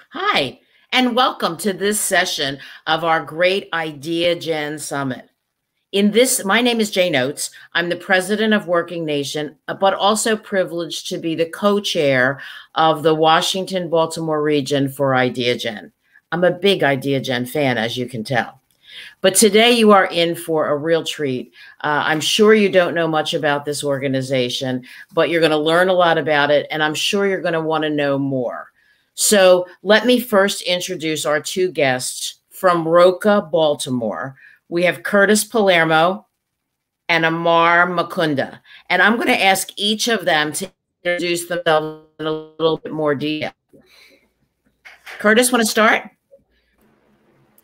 Hi, and welcome to this session of our Great Idea Gen Summit. My name is Jane Oates. I'm the president of WorkingNation, but also privileged to be the co-chair of the Washington-Baltimore region for Idea Gen. I'm a big Idea Gen fan, as you can tell. But today you are in for a real treat. I'm sure you don't know much about this organization, but you're going to learn a lot about it, and I'm sure you're going to want to know more. So let me first introduce our two guests from Roca Baltimore. We have Kurtis Palermo and Amar Mukanda. And I'm going to ask each of them to introduce themselves in a little bit more detail. Kurtis, want to start?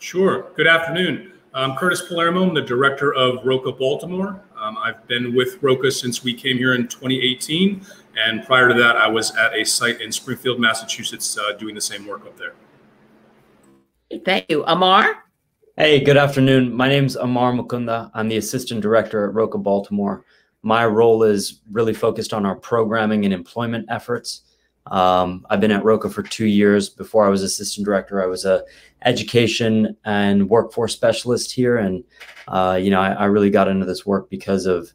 Sure. Good afternoon. I'm Kurtis Palermo. I'm the Director of Roca Baltimore. I've been with Roca since we came here in 2018. And prior to that, I was at a site in Springfield, Massachusetts, doing the same work up there. Thank you. Amar? Hey, good afternoon. My name's Amar Mukanda. I'm the Assistant Director at Roca Baltimore. My role is really focused on our programming and employment efforts. I've been at Roca for 2 years. Before I was Assistant Director, I was a education and workforce specialist here. And, I really got into this work because of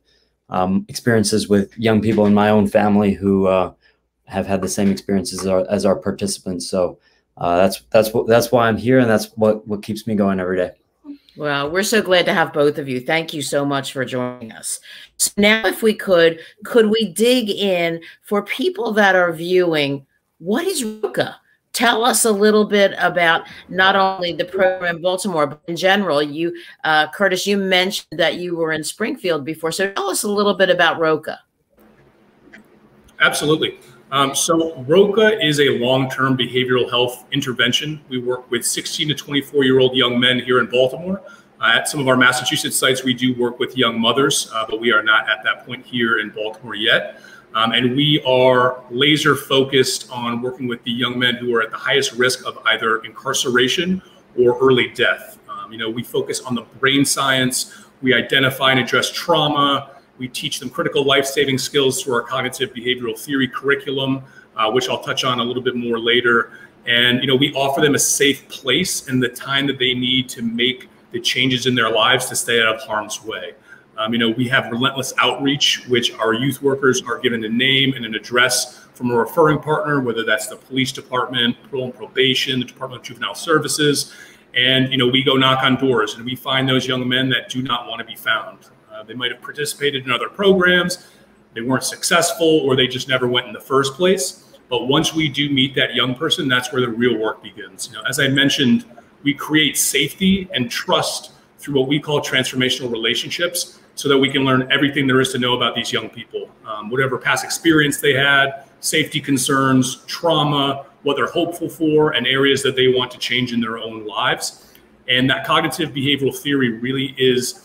experiences with young people in my own family who have had the same experiences as our participants. So that's why I'm here, and that's what keeps me going every day. Well, we're so glad to have both of you. Thank you so much for joining us. So now, if we could we dig in for people that are viewing, what is Roca? Tell us a little bit about not only the program in Baltimore, but in general. You, Kurtis, you mentioned that you were in Springfield before. So tell us a little bit about Roca. Absolutely. So Roca is a long-term behavioral health intervention. We work with 16 to 24-year-old young men here in Baltimore. At some of our Massachusetts sites, we do work with young mothers, but we are not at that point here in Baltimore yet. And we are laser focused on working with the young men who are at the highest risk of either incarceration or early death. We focus on the brain science. We identify and address trauma. We teach them critical life-saving skills through our cognitive behavioral theory curriculum, which I'll touch on a little bit more later. And, we offer them a safe place and the time that they need to make the changes in their lives to stay out of harm's way. We have relentless outreach, which our youth workers are given a name and an address from a referring partner, whether that's the police department, parole and probation, the Department of Juvenile Services. And, we go knock on doors and we find those young men that do not want to be found. They might have participated in other programs, they weren't successful, or they just never went in the first place. But once we do meet that young person, that's where the real work begins. As I mentioned, we create safety and trust through what we call transformational relationships, so that we can learn everything there is to know about these young people, whatever past experience they had, safety concerns, trauma, what they're hopeful for, and areas that they want to change in their own lives. And that cognitive behavioral theory really is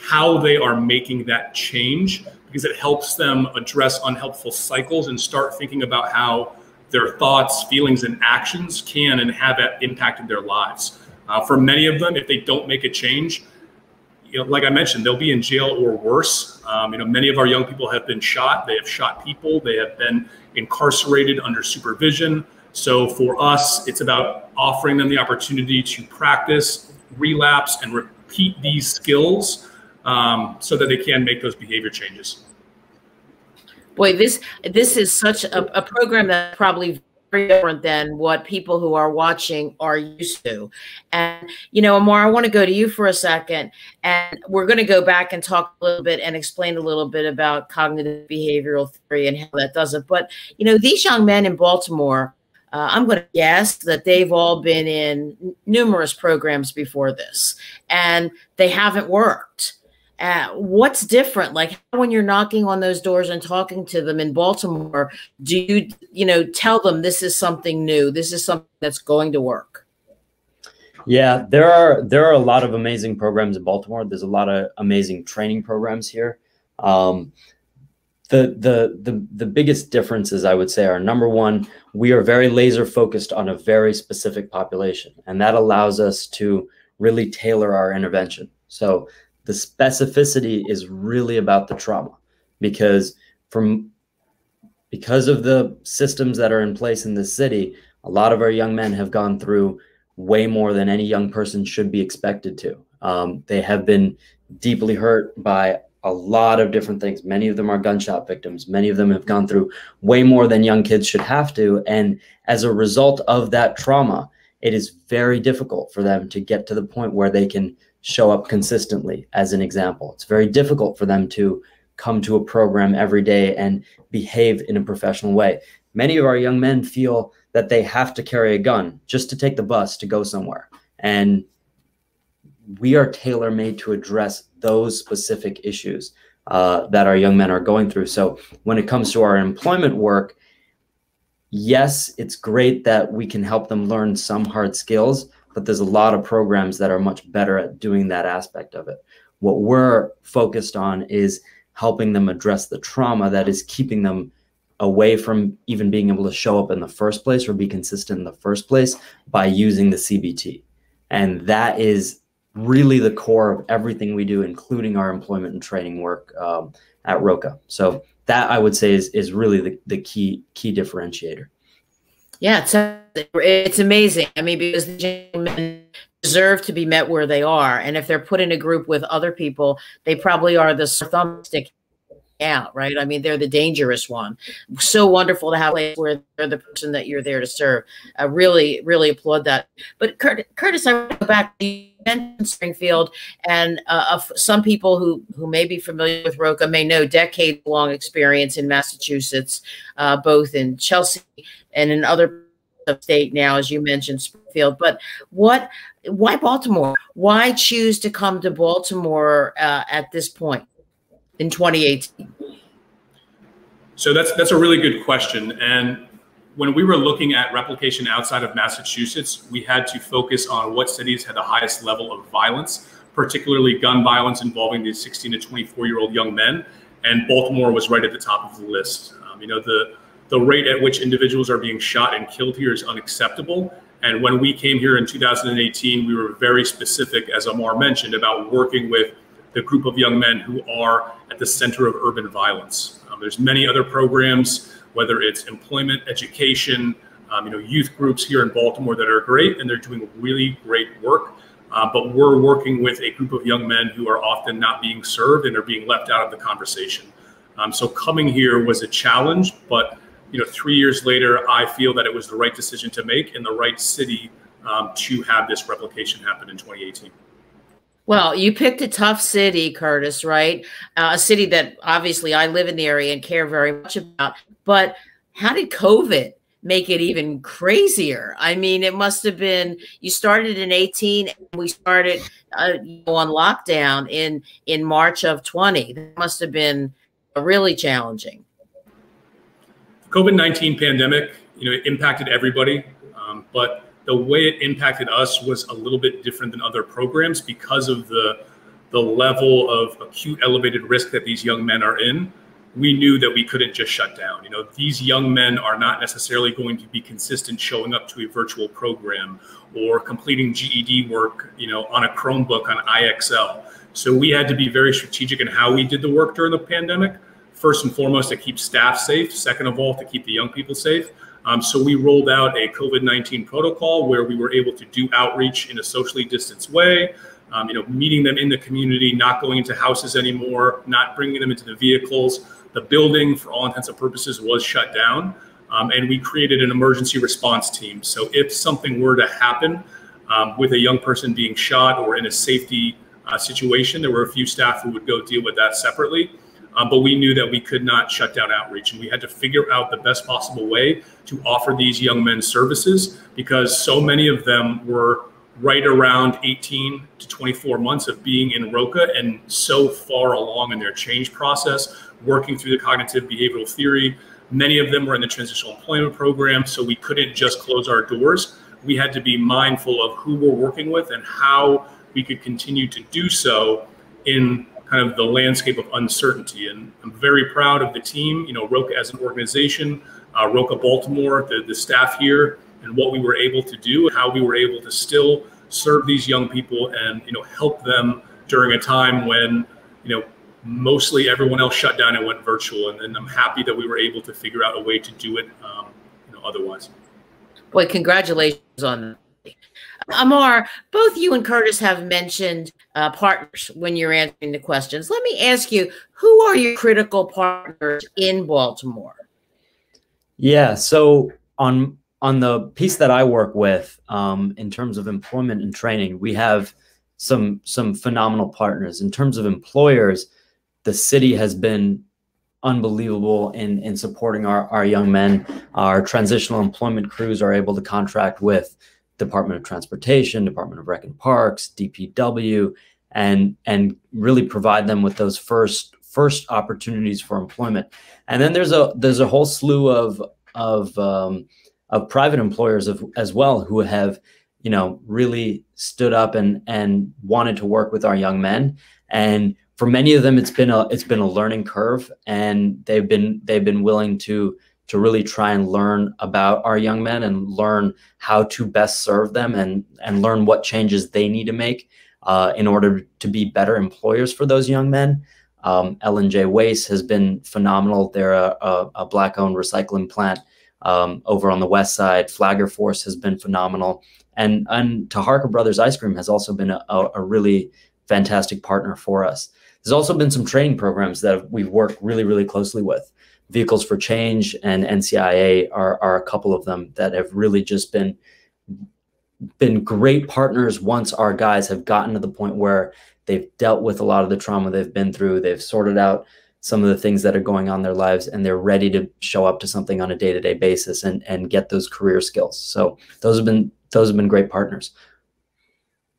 how they are making that change, because it helps them address unhelpful cycles and start thinking about how their thoughts, feelings, and actions can and have impacted their lives. For many of them, if they don't make a change, like I mentioned, they'll be in jail or worse. Many of our young people have been shot. They have shot people. They have been incarcerated under supervision. So for us, it's about offering them the opportunity to practice, relapse, and repeat these skills so that they can make those behavior changes. Boy, this is such a program that's probably very different than what people who are watching are used to. And, Amar, I want to go to you for a second, and we're going to go back and talk a little bit and explain a little bit about cognitive behavioral theory and how that does it. But, these young men in Baltimore, I'm going to guess that they've all been in numerous programs before this, and they haven't worked. What's different? Like, when you're knocking on those doors and talking to them in Baltimore, do you, tell them this is something new? This is something that's going to work. Yeah, there are a lot of amazing programs in Baltimore. There's a lot of amazing training programs here. The biggest differences, I would say, are, number one, we are very laser focused on a very specific population, and that allows us to really tailor our intervention. So the specificity is really about the trauma, because of the systems that are in place in this city, a lot of our young men have gone through way more than any young person should be expected to. They have been deeply hurt by a lot of different things. Many of them are gunshot victims. Many of them have gone through way more than young kids should have to. And as a result of that trauma, it is very difficult for them to get to the point where they can show up consistently. As an example, it's very difficult for them to come to a program every day and behave in a professional way. Many of our young men feel that they have to carry a gun just to take the bus to go somewhere. And we are tailor-made to address those specific issues that our young men are going through. So when it comes to our employment work, yes, it's great that we can help them learn some hard skills, but there's a lot of programs that are much better at doing that aspect of it. What we're focused on is helping them address the trauma that is keeping them away from even being able to show up in the first place or be consistent in the first place by using the CBT. And that is really the core of everything we do, including our employment and training work at Roca. So that, I would say, is really the key differentiator. Yeah, it's amazing. I mean, because the gentlemen deserve to be met where they are. And if they're put in a group with other people, they probably are the thumb stick out, right? I mean, they're the dangerous one. So wonderful to have a place where they're the person that you're there to serve. I really, really applaud that. But Kurtis, I want to go back to you mentioned Springfield, and some people who may be familiar with Roca may know decade-long experience in Massachusetts, both in Chelsea and in other state now, as you mentioned, Springfield. But why Baltimore? Why choose to come to Baltimore at this point in 2018? So that's a really good question. And when we were looking at replication outside of Massachusetts, we had to focus on what cities had the highest level of violence, particularly gun violence involving these 16 to 24-year-old young men. And Baltimore was right at the top of the list. You know, the rate at which individuals are being shot and killed here is unacceptable. And when we came here in 2018, we were very specific, as Amar mentioned, about working with the group of young men who are at the center of urban violence. There's many other programs, whether it's employment, education, you know, youth groups here in Baltimore that are great, and they're doing really great work. But we're working with a group of young men who are often not being served and are being left out of the conversation. So coming here was a challenge, but you know, 3 years later, I feel that it was the right decision to make in the right city to have this replication happen in 2018. Well, you picked a tough city, Kurtis, right? A city that obviously I live in the area and care very much about. But how did COVID make it even crazier? I mean, it must have been, you started in 18 and we started on lockdown in March of 20. That must have been really challenging. COVID-19 pandemic, you know, it impacted everybody, but the way it impacted us was a little bit different than other programs because of the level of acute elevated risk that these young men are in. We knew that we couldn't just shut down. You know, these young men are not necessarily going to be consistent showing up to a virtual program or completing GED work, you know, on a Chromebook on IXL. So we had to be very strategic in how we did the work during the pandemic. First and foremost, to keep staff safe. Second of all, to keep the young people safe. So we rolled out a COVID-19 protocol where we were able to do outreach in a socially distanced way, you know, meeting them in the community, not going into houses anymore, not bringing them into the vehicles. The building, for all intents and purposes, was shut down. And we created an emergency response team. So if something were to happen with a young person being shot or in a safety situation, there were a few staff who would go deal with that separately. But we knew that we could not shut down outreach, and we had to figure out the best possible way to offer these young men services because so many of them were right around 18 to 24 months of being in Roca and so far along in their change process, working through the cognitive behavioral theory. Many of them were in the transitional employment program, so we couldn't just close our doors. We had to be mindful of who we're working with and how we could continue to do so in kind of the landscape of uncertainty. And I'm very proud of the team, you know, Roca as an organization, Roca Baltimore, the staff here, and what we were able to do, how we were able to still serve these young people and, help them during a time when, mostly everyone else shut down and went virtual. And I'm happy that we were able to figure out a way to do it, otherwise. Boy, congratulations on that. Amar, both you and Kurtis have mentioned partners when you're answering the questions. Let me ask you, who are your critical partners in Baltimore? Yeah, so on the piece that I work with, in terms of employment and training, we have some phenomenal partners. In terms of employers, the city has been unbelievable in supporting our young men. Our transitional employment crews are able to contract with Department of Transportation, Department of Rec and Parks, DPW, and really provide them with those first opportunities for employment. And then there's a whole slew of private employers as well who have really stood up and wanted to work with our young men. And for many of them, it's been a learning curve, and they've been willing to really try and learn about our young men and learn how to best serve them and learn what changes they need to make in order to be better employers for those young men. L&J Waste has been phenomenal. They're a Black-owned recycling plant over on the west side. Flagger Force has been phenomenal, and Taharka Brothers Ice Cream has also been a really fantastic partner for us. There's also been some training programs that we've worked really, really closely with. Vehicles for Change and NCIA are a couple of them that have really just been great partners once our guys have gotten to the point where they've dealt with a lot of the trauma they've been through. They've sorted out some of the things that are going on in their lives, and they're ready to show up to something on a day-to-day basis and get those career skills. So those have been great partners.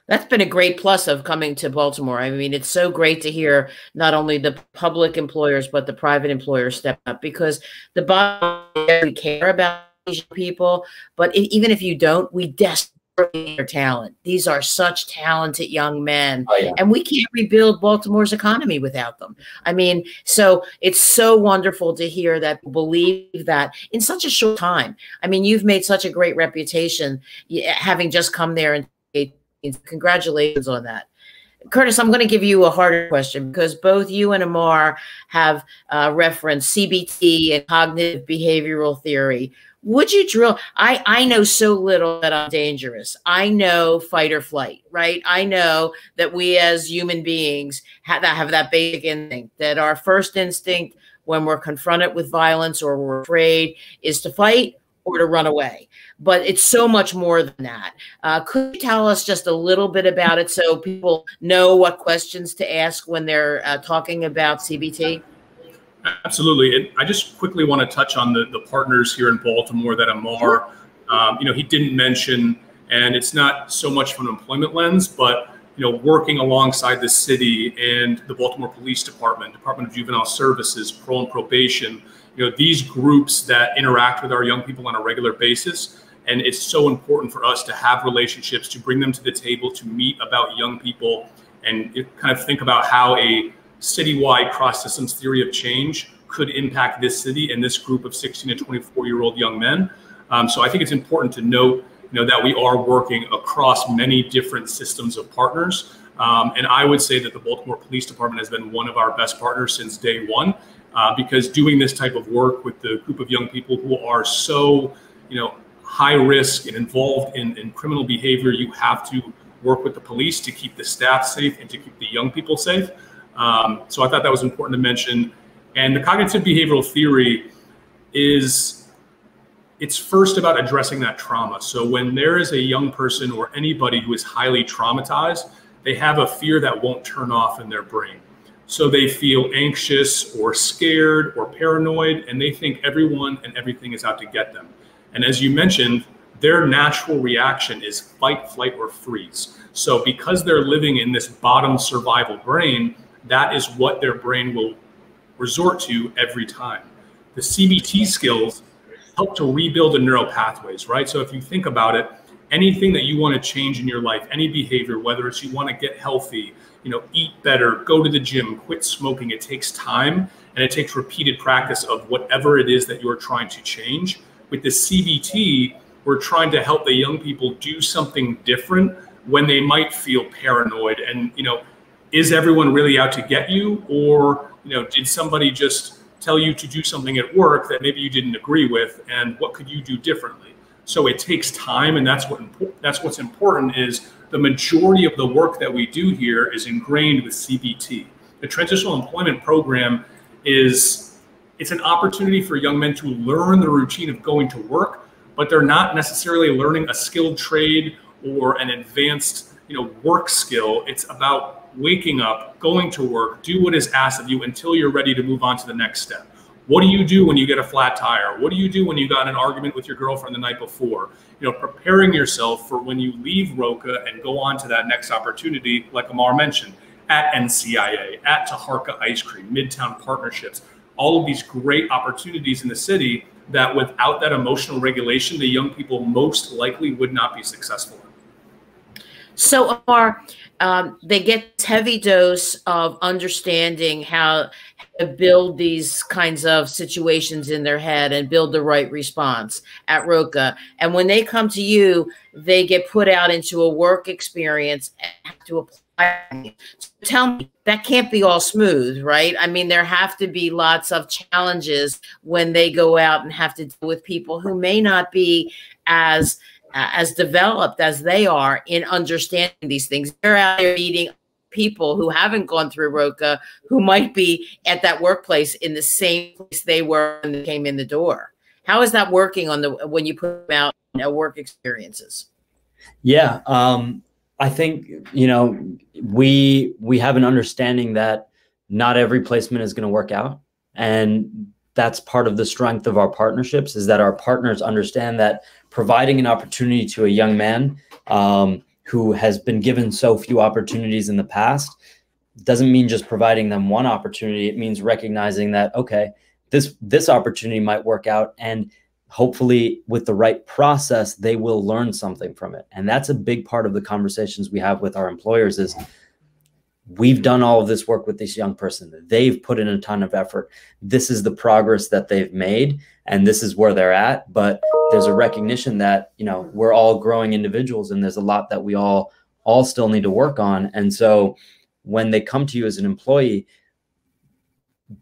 That's been a great plus of coming to Baltimore. I mean, it's so great to hear not only the public employers, but the private employers step up, because the bottom line, we care about these people, but even if you don't, we desperately need their talent. These are such talented young men, and we can't rebuild Baltimore's economy without them. I mean, so it's so wonderful to hear that people believe that in such a short time. I mean, you've made such a great reputation having just come there, and congratulations on that. Kurtis, I'm going to give you a harder question, because both you and Amar have referenced CBT and cognitive behavioral theory. Would you drill? I know so little that I'm dangerous. I know fight or flight, right? I know that we as human beings have that basic instinct, that our first instinct when we're confronted with violence or we're afraid is to fight or to run away. But it's so much more than that. Could you tell us just a little bit about it so people know what questions to ask when they're talking about CBT? Absolutely. And I just quickly want to touch on the partners here in Baltimore that Amar, he didn't mention, and it's not so much from an employment lens, but working alongside the city and the Baltimore Police Department, Department of Juvenile Services, Parole and Probation, these groups that interact with our young people on a regular basis. And it's so important for us to have relationships, to bring them to the table, to meet about young people, and kind of think about how a citywide cross-systems theory of change could impact this city and this group of 16 to 24-year-old young men. So I think it's important to note, that we are working across many different systems of partners. And I would say that the Baltimore Police Department has been one of our best partners since day one, because doing this type of work with the group of young people who are so, high risk and involved in criminal behavior, you have to work with the police to keep the staff safe and to keep the young people safe. So I thought that was important to mention. And the cognitive behavioral theory it's first about addressing that trauma. So when there is a young person or anybody who is highly traumatized, they have a fear that won't turn off in their brain. So they feel anxious or scared or paranoid, and they think everyone and everything is out to get them. And as you mentioned, their natural reaction is fight, flight, or freeze. So because they're living in this bottom survival brain, that is what their brain will resort to every time. The CBT skills help to rebuild the neural pathways, right? So if you think about it, anything that you want to change in your life, any behavior, whether it's you want to get healthy, eat better, go to the gym, quit smoking, it takes time, and it takes repeated practice of whatever it is that you're trying to change. With the CBT, we're trying to help the young people do something different when they might feel paranoid and, is everyone really out to get you? Or, did somebody just tell you to do something at work that maybe you didn't agree with, and what could you do differently? So it takes time, and that's what's important is the majority of the work that we do here is ingrained with CBT. The Transitional Employment Program it's an opportunity for young men to learn the routine of going to work, but they're not necessarily learning a skilled trade or an advanced work skill. It's about waking up, going to work, do what is asked of you until you're ready to move on to the next step. What do you do when you get a flat tire? What do you do when you got an argument with your girlfriend the night before? Preparing yourself for when you leave Roca and go on to that next opportunity, like Amar mentioned, at NCIA, at Taharka Ice Cream, Midtown Partnerships, all of these great opportunities in the city that without that emotional regulation, the young people most likely would not be successful in. So, Amar, they get this heavy dose of understanding how to build these kinds of situations in their head and build the right response at Roca. And when they come to you, they get put out into a work experience and have to apply. So tell me, that can't be all smooth, right? I mean, there have to be lots of challenges when they go out and have to deal with people who may not be as developed as they are in understanding these things. They're out there meeting people who haven't gone through Roca, who might be at that workplace in the same place they were when they came in the door. How is that working when you put them out work experiences? Yeah, I think we have an understanding that not every placement is going to work out, and that's part of the strength of our partnerships, is that our partners understand that providing an opportunity to a young man who has been given so few opportunities in the past doesn't mean just providing them one opportunity. It means recognizing that, okay, this opportunity might work out, and hopefully with the right process, they will learn something from it. And that's a big part of the conversations we have with our employers is, we've done all of this work with this young person. They've put in a ton of effort. This is the progress that they've made, and this is where they're at. But there's a recognition that, we're all growing individuals, and there's a lot that we all still need to work on. And so when they come to you as an employee,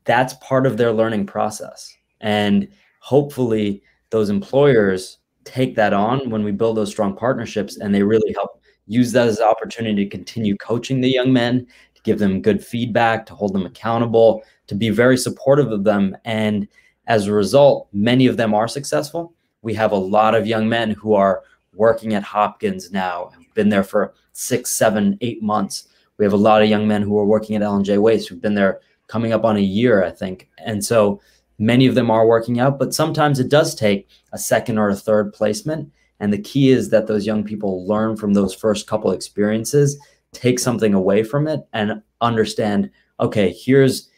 that's part of their learning process. And hopefully those employers take that on when we build those strong partnerships, and they really help use that as an opportunity to continue coaching the young men, to give them good feedback, to hold them accountable, to be very supportive of them. And as a result, many of them are successful. We have a lot of young men who are working at Hopkins now, have been there for 6, 7, 8 months. We have a lot of young men who are working at L&J Waste who've been there coming up on a year, I think. And so many of them are working out, but sometimes it does take a second or a third placement. And the key is that those young people learn from those first couple experiences, take something away from it, and understand, okay, here's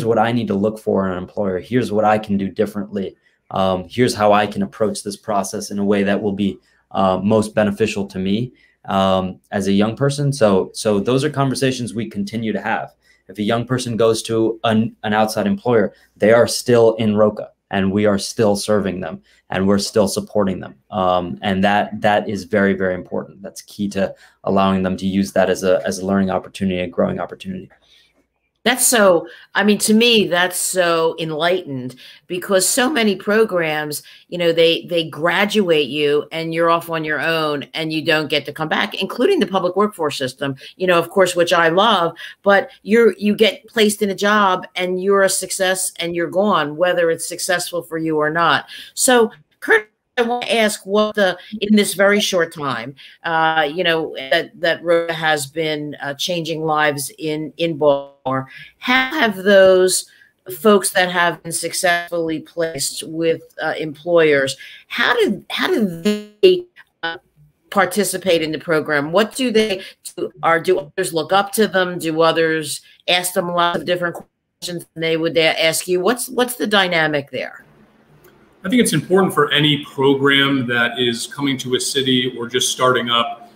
what I need to look for in an employer. Here's what I can do differently. Here's how I can approach this process in a way that will be most beneficial to me as a young person. So those are conversations we continue to have. If a young person goes to an outside employer, they are still in Roca, and we are still serving them, and we're still supporting them. And that is very, very important. That's key to allowing them to use that as a learning opportunity, a growing opportunity. That's so, I mean, to me, that's so enlightened, because so many programs, they graduate you and you're off on your own and you don't get to come back, including the public workforce system, of course, which I love, but you get placed in a job and you're a success and you're gone, whether it's successful for you or not. So, Kurt, I want to ask in this very short time, that Roca has been changing lives in Baltimore. How have those folks that have been successfully placed with employers, how do they participate in the program? What do they do? Do others look up to them? Do others ask them lots of different questions than they would ask you? What's the dynamic there? I think it's important for any program that is coming to a city or just starting up,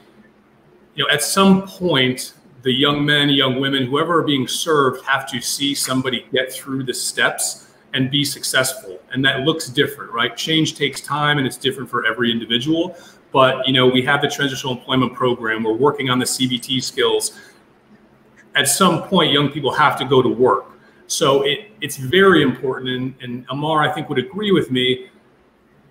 at some point, the young men, young women, whoever are being served have to see somebody get through the steps and be successful. And that looks different, right? Change takes time and it's different for every individual. but we have the transitional employment program. We're working on the CBT skills. At some point, young people have to go to work. So it's very important. And Amar, I think, would agree with me.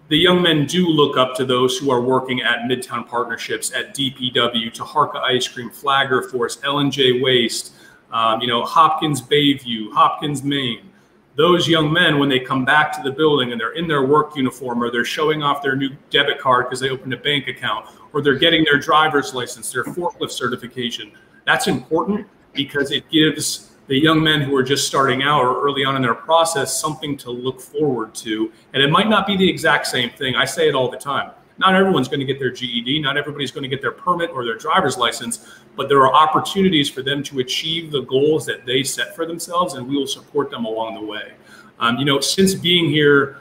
The young men do look up to those who are working at Midtown Partnerships, at DPW, to Harka Ice Cream, Flagger Force, L&J Waste, Hopkins Bayview, Hopkins Maine. Those young men, when they come back to the building and they're in their work uniform, or they're showing off their new debit card because they opened a bank account, or they're getting their driver's license, their forklift certification, that's important because it gives the young men who are just starting out or early on in their process something to look forward to. And it might not be the exact same thing. I say it all the time. Not everyone's going to get their GED. Not everybody's going to get their permit or their driver's license, but there are opportunities for them to achieve the goals that they set for themselves, and we will support them along the way. Since being here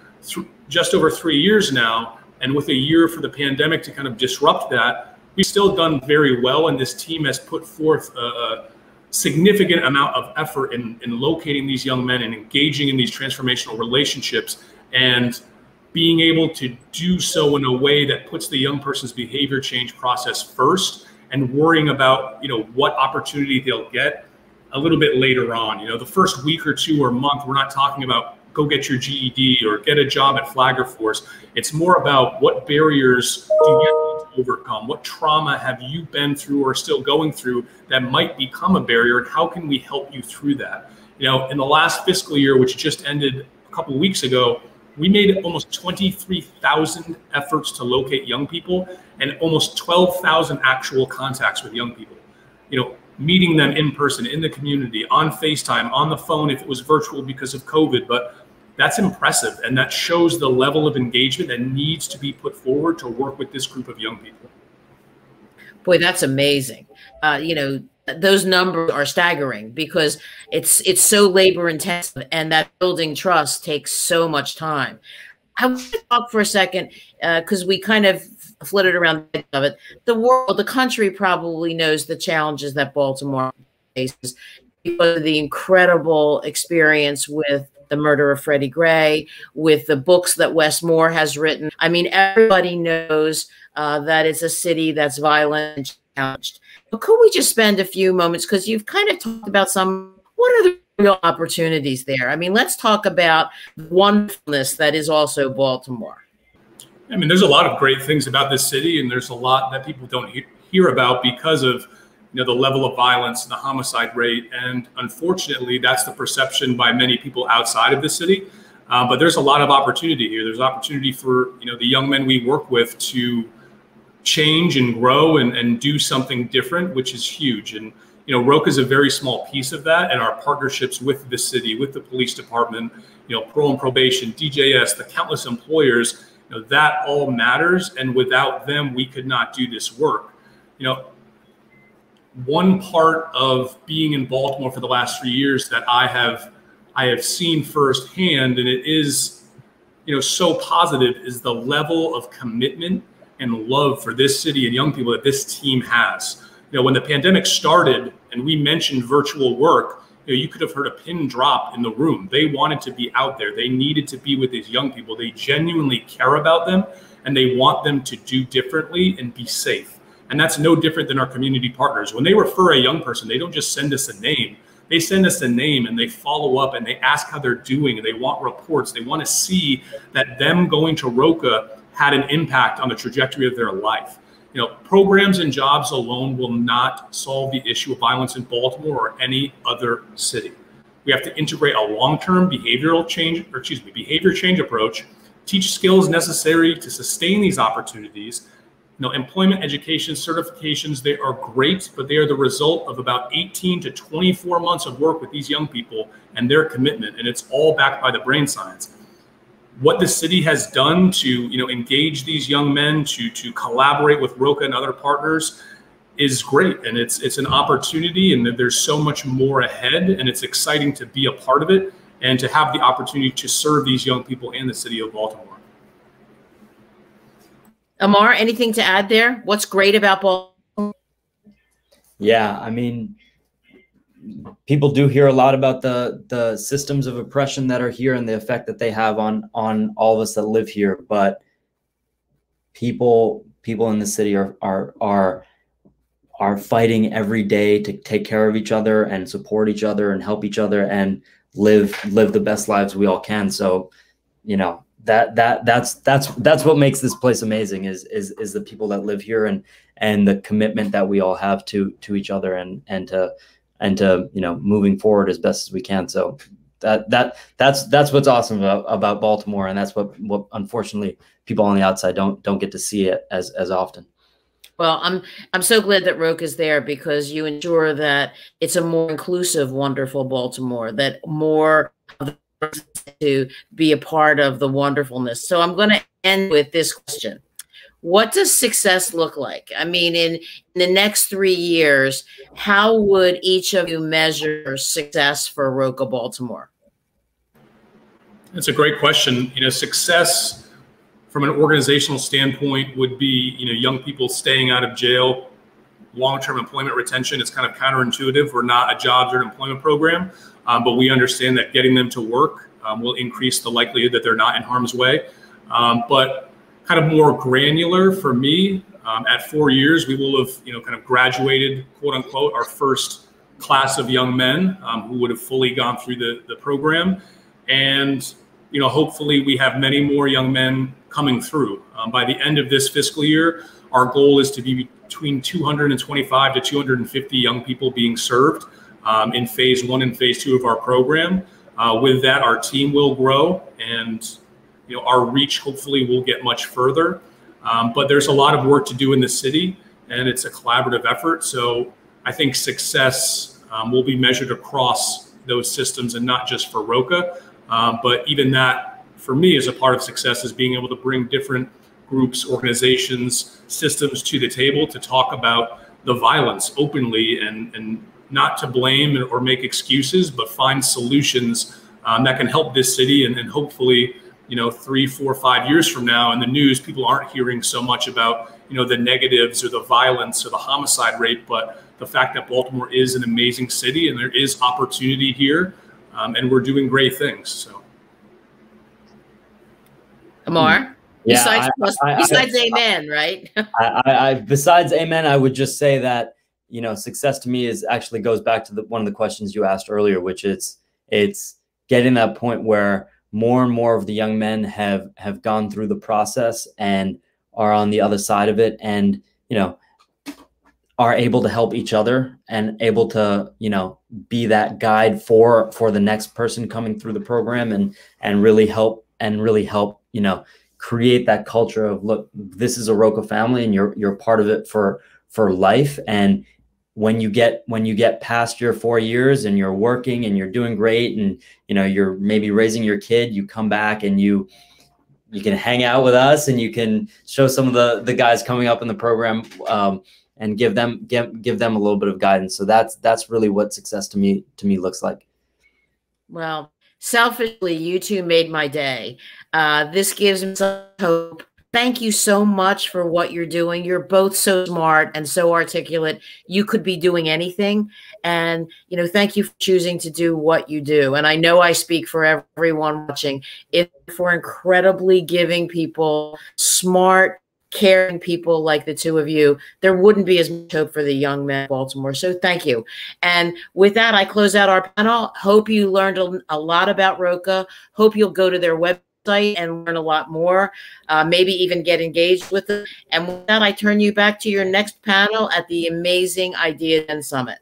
just over 3 years now, and with a year for the pandemic to kind of disrupt that, we've still done very well, and this team has put forth a significant amount of effort in locating these young men and engaging in these transformational relationships, and being able to do so in a way that puts the young person's behavior change process first, and worrying about what opportunity they'll get a little bit later on. The first week or two or month, we're not talking about go get your GED or get a job at Flagger Force. It's more about what barriers do you need to overcome? What trauma have you been through or still going through that might become a barrier, and how can we help you through that? In the last fiscal year, which just ended a couple of weeks ago, we made almost 23,000 efforts to locate young people and almost 12,000 actual contacts with young people. Meeting them in person, in the community, on FaceTime, on the phone if it was virtual because of COVID. But that's impressive, and that shows the level of engagement that needs to be put forward to work with this group of young people. Boy, that's amazing. Those numbers are staggering because it's so labor intensive, and that building trust takes so much time. I want to talk for a second because we kind of flitted around the edge of it. The world, the country probably knows the challenges that Baltimore faces because of the incredible experience with the murder of Freddie Gray, with the books that Wes Moore has written. I mean, everybody knows that it's a city that's violent and challenged. But could we just spend a few moments, because you've kind of talked about what are the real opportunities there? I mean, let's talk about the wonderfulness that is also Baltimore. I mean, there's a lot of great things about this city, and there's a lot that people don't hear about because of the level of violence and the homicide rate. And unfortunately, that's the perception by many people outside of the city. But there's a lot of opportunity here. There's opportunity for the young men we work with to change and grow and do something different, which is huge. And Roca is a very small piece of that, and our partnerships with the city, with the police department, parole and probation, DJS, the countless employers, that all matters. And without them, we could not do this work. One part of being in Baltimore for the last 3 years that I have seen firsthand, and it is so positive, is the level of commitment and love for this city and young people that this team has. When the pandemic started and we mentioned virtual work, you could have heard a pin drop in the room. They wanted to be out there. They needed to be with these young people. They genuinely care about them, and they want them to do differently and be safe. And that's no different than our community partners. When they refer a young person, they don't just send us a name. They send us a name, and they follow up, and they ask how they're doing, and they want reports. They want to see that them going to Roca had an impact on the trajectory of their life. Programs and jobs alone will not solve the issue of violence in Baltimore or any other city. We have to integrate a long-term behavior change approach, teach skills necessary to sustain these opportunities. Employment, education, certifications, they are great, but they are the result of about 18 to 24 months of work with these young people and their commitment, and it's all backed by the brain science. What the city has done to engage these young men, to collaborate with Roca and other partners is great, and it's an opportunity, and there's so much more ahead, and it's exciting to be a part of it and to have the opportunity to serve these young people in the city of Baltimore. Amar, anything to add there? What's great about Baltimore? Yeah, I mean, people do hear a lot about the systems of oppression that are here and the effect that they have on all of us that live here. But people people in the city are fighting every day to take care of each other and support each other and help each other and live the best lives we all can. So, you know, that's what makes this place amazing is the people that live here and the commitment that we all have to each other and to you know, moving forward as best as we can. So that's what's awesome about Baltimore, and that's what unfortunately people on the outside don't get to see it as often. Well, I'm so glad that Roca is there, because you ensure that it's a more inclusive, wonderful Baltimore, that more of the to be a part of the wonderfulness. So I'm going to end with this question. What does success look like? I mean, in the next 3 years, how would each of you measure success for Roca Baltimore? That's a great question. You know, success from an organizational standpoint would be, you know, young people staying out of jail, long-term employment retention. It's kind of counterintuitive. We're not a jobs or an employment program, but we understand that getting them to work will increase the likelihood that they're not in harm's way. But kind of more granular for me, at 4 years, we will have, you know, kind of graduated, quote unquote, our first class of young men who would have fully gone through the program. And, you know, hopefully we have many more young men coming through. By the end of this fiscal year, our goal is to be between 225 to 250 young people being served in phase 1 and phase 2 of our program. With that, our team will grow, and, you know, our reach hopefully will get much further. But there's a lot of work to do in the city, and it's a collaborative effort. So I think success will be measured across those systems, and not just for Roca. But even that, for me, is a part of success, is being able to bring different groups, organizations, systems to the table to talk about the violence openly, and not to blame or make excuses, but find solutions that can help this city. And hopefully, you know, 3, 4, 5 years from now in the news, people aren't hearing so much about, you know, the negatives or the violence or the homicide rate, but the fact that Baltimore is an amazing city and there is opportunity here, and we're doing great things. So, Amar? Yeah, besides amen, right? Besides amen, I would just say that, you know, success to me actually goes back to one of the questions you asked earlier, which it's getting that point where more and more of the young men have gone through the process and are on the other side of it, and, you know, are able to help each other and able to, you know, be that guide for the next person coming through the program, and really help, you know, create that culture of, look, this is a Roca family and you're part of it for life. And when you get past your 4 years and you're working and you're doing great, and, you know, you're maybe raising your kid, you come back and you can hang out with us, and you can show some of the guys coming up in the program, and give them a little bit of guidance. So that's really what success to me looks like. Well, selfishly, you two made my day. This gives me some hope. Thank you so much for what you're doing. You're both so smart and so articulate. You could be doing anything. And, you know, thank you for choosing to do what you do. And I know I speak for everyone watching. If for incredibly giving people, smart, caring people like the two of you, there wouldn't be as much hope for the young men of Baltimore. So thank you. And with that, I close out our panel. Hope you learned a lot about Roca. Hope you'll go to their website and learn a lot more, maybe even get engaged with them. And with that, I turn you back to your next panel at the amazing Idea Gen Summit.